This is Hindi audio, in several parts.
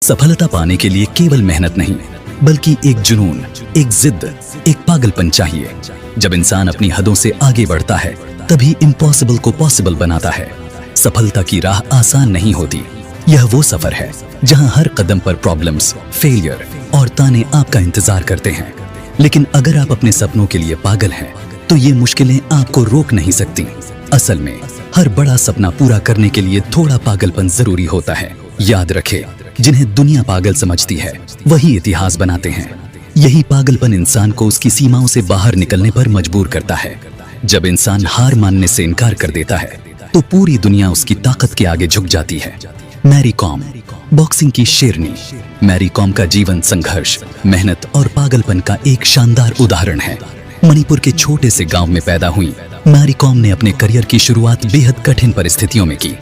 सफलता पाने के लिए केवल मेहनत नहीं, बल्कि एक जुनून, एक जिद, एक पागलपन चाहिए। जब इंसान अपनी हदों से आगे बढ़ता है, तभी इम्पॉसिबल को पॉसिबल बनाता है। सफलता की राह आसान नहीं होती। यह वो सफर है जहां हर कदम पर प्रॉब्लम्स, फेलियर और ताने आपका इंतजार करते हैं। लेकिन अगर आप अपने सपनों के लिए पागल हैं, तो ये मुश्किलें आपको रोक नहीं सकती। असल में हर बड़ा सपना पूरा करने के लिए थोड़ा पागलपन जरूरी होता है। याद रखें, जिन्हें दुनिया पागल समझती है, वही इतिहास बनाते हैं। यही पागलपन इंसान को उसकी सीमाओं से बाहर निकलने पर मजबूर करता है। जब इंसान हार मानने से इनकार कर देता है, तो पूरी दुनिया उसकी ताकत के आगे झुक जाती है। मैरी कॉम, बॉक्सिंग की शेरनी। मैरी कॉम का जीवन संघर्ष, मेहनत और पागलपन का एक शानदार उदाहरण है। मणिपुर के छोटे से गांव में पैदा हुई मैरी कॉम ने अपने करियर की शुरुआत बेहद कठिन परिस्थितियों में की।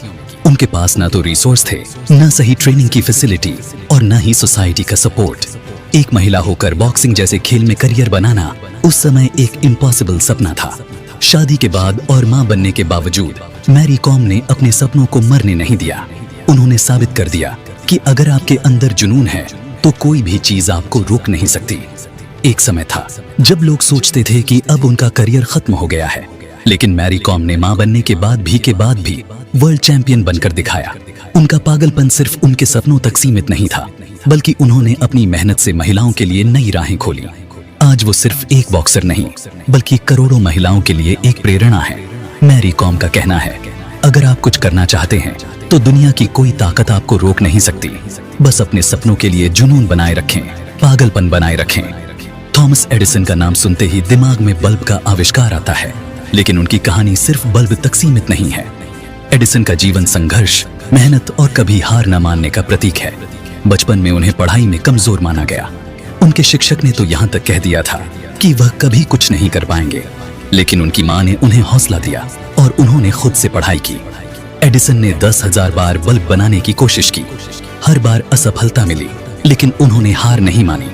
उनके पास ना तो रिसोर्स थे, ना सही ट्रेनिंग की फैसिलिटी और ना ही सोसाइटी का सपोर्ट। एक महिला होकर बॉक्सिंग जैसे खेल में करियर बनाना उस समय एक इम्पॉसिबल सपना था। शादी के बाद और मां बनने के बावजूद मैरी कॉम ने अपने सपनों को मरने नहीं दिया। उन्होंने साबित कर दिया कि अगर आपके अंदर जुनून है, तो कोई भी चीज आपको रोक नहीं सकती। एक समय था जब लोग सोचते थे कि अब उनका करियर खत्म हो गया है, लेकिन मैरी कॉम ने मां बनने के बाद भी वर्ल्ड चैंपियन बनकर दिखाया। उनका पागलपन सिर्फ उनके सपनों तक सीमित नहीं था, बल्कि उन्होंने अपनी मेहनत से महिलाओं के लिए नई राहें खोली। आज वो सिर्फ एक बॉक्सर नहीं, बल्कि करोड़ों महिलाओं के लिए एक प्रेरणा है। मैरी कॉम का कहना है, अगर आप कुछ करना चाहते हैं, तो दुनिया की कोई ताकत आपको रोक नहीं सकती। बस अपने सपनों के लिए जुनून बनाए रखें, पागलपन बनाए रखें। थॉमस एडिसन का नाम सुनते ही दिमाग में बल्ब का आविष्कार आता है, लेकिन उनकी कहानी सिर्फ बल्ब तक सीमित नहीं है। एडिसन का जीवन संघर्ष, मेहनत और कभी हार न मानने का प्रतीक है। बचपन में उन्हें पढ़ाई में कमजोर माना गया। उनके शिक्षक ने तो यहाँ तक कह दिया था कि वह कभी कुछ नहीं कर पाएंगे, लेकिन उनकी माँ ने उन्हें हौसला दिया और उन्होंने खुद से पढ़ाई की। एडिसन ने 10,000 बार बल्ब बनाने की कोशिश की। हर बार असफलता मिली, लेकिन उन्होंने हार नहीं मानी।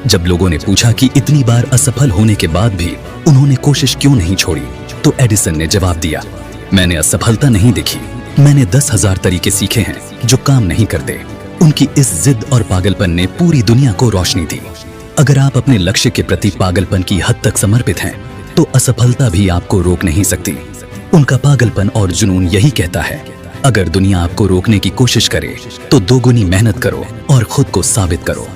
जब लोगों ने पूछा कि इतनी बार असफल होने के बाद भी उन्होंने कोशिश क्यों नहीं छोड़ी, तो एडिसन ने जवाब दिया, मैंने असफलता नहीं देखी, मैंने 10,000 तरीके सीखे हैं जो काम नहीं करते। उनकी इस जिद और पागलपन ने पूरी दुनिया को रोशनी दी। अगर आप अपने लक्ष्य के प्रति पागलपन की हद तक समर्पित हैं, तो असफलता भी आपको रोक नहीं सकती। उनका पागलपन और जुनून यही कहता है, अगर दुनिया आपको रोकने की कोशिश करे, तो दोगुनी मेहनत करो और खुद को साबित करो।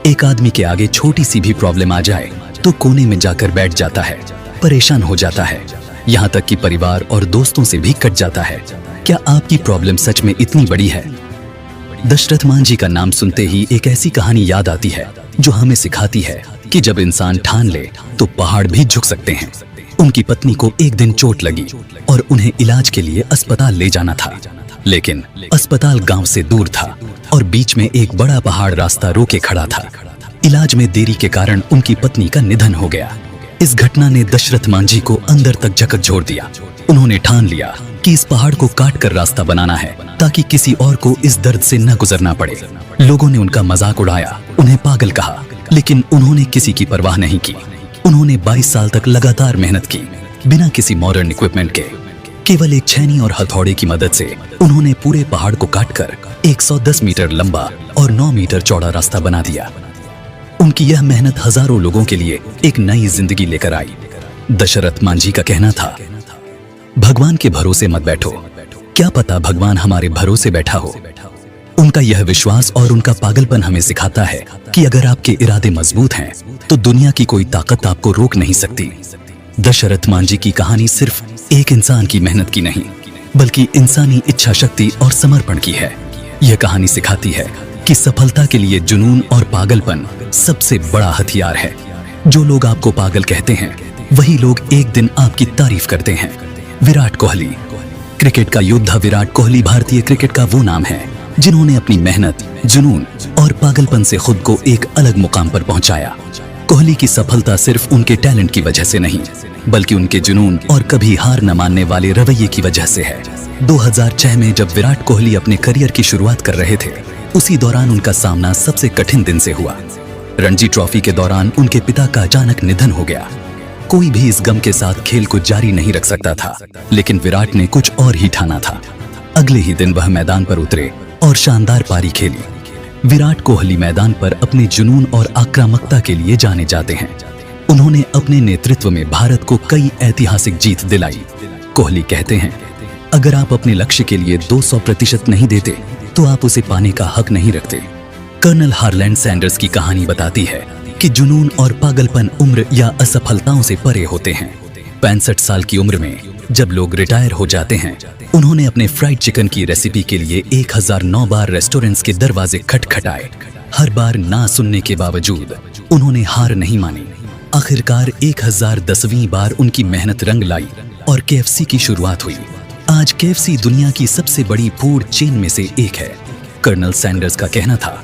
एक आदमी के आगे छोटी सी भी प्रॉब्लम आ जाए, तो कोने में जाकर बैठ जाता है, परेशान हो जाता है, यहाँ तक कि परिवार और दोस्तों से भी कट जाता है। क्या आपकी प्रॉब्लम सच में इतनी बड़ी है? दशरथ मांझी का नाम सुनते ही एक ऐसी कहानी याद आती है जो हमें सिखाती है कि जब इंसान ठान ले, तो पहाड़ भी झुक सकते हैं। उनकी पत्नी को एक दिन चोट लगी और उन्हें इलाज के लिए अस्पताल ले जाना था, लेकिन अस्पताल गांव से दूर था और बीच में एक बड़ा पहाड़ रास्ता रोके खड़ा था। इलाज में देरी के कारण उनकी पत्नी का निधन हो गया। इस घटना ने दशरथ मांझी को अंदर तक झकझोर दिया। उन्होंने ठान लिया कि इस पहाड़ को काट कर रास्ता बनाना है, ताकि किसी और को इस दर्द से न गुजरना पड़े। लोगों ने उनका मजाक उड़ाया, उन्हें पागल कहा, लेकिन उन्होंने किसी की परवाह नहीं की। उन्होंने 22 साल तक लगातार मेहनत की, बिना किसी मॉडर्न इक्विपमेंट के। केवल एक छेनी और हथौड़े की मदद से उन्होंने पूरे पहाड़ को काटकर 110 मीटर लंबा और 9 मीटर चौड़ा रास्ता बना दिया। उनकी यह मेहनत हजारों लोगों के लिए एक नई जिंदगी लेकर आई। दशरथ मांझी का कहना था, भगवान के भरोसे मत बैठो, क्या पता भगवान हमारे भरोसे बैठा हो। उनका यह विश्वास और उनका पागलपन हमें सिखाता है कि अगर आपके इरादे मजबूत हैं, तो दुनिया की कोई ताकत आपको रोक नहीं सकती। दशरथ मांझी की कहानी सिर्फ एक इंसान की मेहनत की नहीं, बल्कि इंसानी इच्छा शक्ति और समर्पण की है। यह कहानी सिखाती है कि सफलता के लिए जुनून और पागलपन सबसे बड़ा हथियार है। जो लोग आपको पागल कहते हैं, वही लोग एक दिन आपकी तारीफ करते हैं। विराट कोहली, क्रिकेट का योद्धा विराट कोहली भारतीय क्रिकेट का वो नाम है जिन्होंने अपनी मेहनत, जुनून और पागलपन से खुद को एक अलग मुकाम पर पहुंचाया। कोहली की सफलता सिर्फ उनके टैलेंट की वजह से नहीं, बल्कि उनके जुनून और कभी हार न मानने वाले रवैये की वजह से है। 2006 में जब विराट कोहली अपने करियर की शुरुआत कर रहे थे, उसी दौरान उनका सामना सबसे कठिन दिन से हुआ। रणजी ट्रॉफी के दौरान उनके पिता का अचानक निधन हो गया। कोई भी इस गम के साथ खेल को जारी नहीं रख सकता था, लेकिन विराट ने कुछ और ही ठाना था। अगले ही दिन वह मैदान पर उतरे और शानदार पारी खेली। विराट कोहली मैदान पर अपने जुनून और आक्रामकता के लिए जाने जाते हैं। उन्होंने अपने नेतृत्व में भारत को कई ऐतिहासिक जीत दिलाई। कोहली कहते हैं, अगर आप अपने लक्ष्य के लिए 200% नहीं देते तो आप उसे पाने का हक नहीं रखते। कर्नल हार्लैंड सैंडर्स की कहानी बताती है कि जुनून और पागलपन उम्र या असफलताओं से परे होते हैं। 65 साल की उम्र में जब लोग रिटायर हो जाते हैं, उन्होंने अपने फ्राइड चिकन की रेसिपी के लिए 1009 बार रेस्टोरेंट्स के दरवाजे खटखटाए। हर बार ना सुनने के बावजूद उन्होंने हार नहीं मानी। आखिरकार 1010वीं बार उनकी मेहनत रंग लाई और KFC की शुरुआत हुई। आज KFC दुनिया की सबसे बड़ी फूड चेन में से एक है। कर्नल सैंडर्स का कहना था,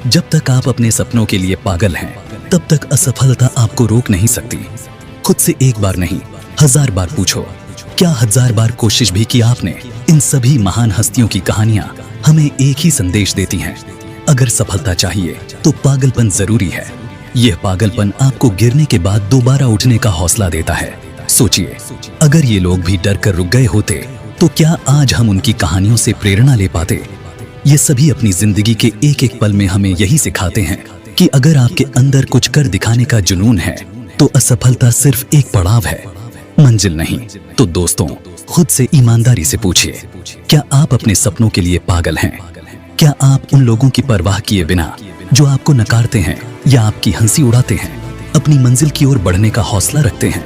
जब तक आप अपने सपनों के लिए पागल हैं, तब तक असफलता आपको रोक नहीं सकती। खुद से एक बार नहीं, 1000 बार पूछो, क्या 1000 बार कोशिश भी की आपने? इन सभी महान हस्तियों की कहानियां हमें एक ही संदेश देती हैं, अगर सफलता चाहिए तो पागलपन जरूरी है। यह पागलपन आपको गिरने के बाद दोबारा उठने का हौसला देता है। सोचिए, अगर ये लोग भी डर कर रुक गए होते तो क्या आज हम उनकी कहानियों से प्रेरणा ले पाते? ये सभी अपनी जिंदगी के एक एक पल में हमें यही सिखाते हैं कि अगर आपके अंदर कुछ कर दिखाने का जुनून है तो असफलता सिर्फ एक पड़ाव है, मंजिल नहीं। तो दोस्तों, खुद से ईमानदारी से पूछिए, क्या आप अपने सपनों के लिए पागल हैं? क्या आप उन लोगों की परवाह किए बिना जो आपको नकारते हैं या आपकी हंसी उड़ाते हैं, अपनी मंजिल की ओर बढ़ने का हौसला रखते हैं?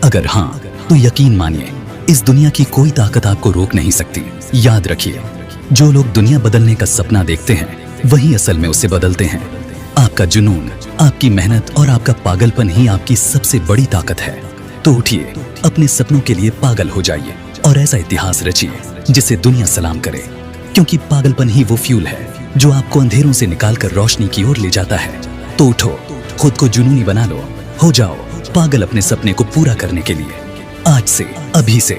अगर हाँ, तो यकीन मानिए, इस दुनिया की कोई ताकत आपको रोक नहीं सकती। याद रखिए, जो लोग दुनिया बदलने का सपना देखते हैं, वही असल में उसे बदलते हैं। आपका जुनून, आपकी मेहनत और आपका पागलपन ही आपकी सबसे बड़ी ताकत है। तो उठिए, अपने सपनों के लिए पागल हो जाइए और ऐसा इतिहास रचिए जिसे दुनिया सलाम करे। क्योंकि पागलपन ही वो फ्यूल है जो आपको अंधेरों से निकालकर रोशनी की ओर ले जाता है। तो उठो, खुद को जुनूनी बना लो, हो जाओ पागल अपने सपने को पूरा करने के लिए। आज से, अभी से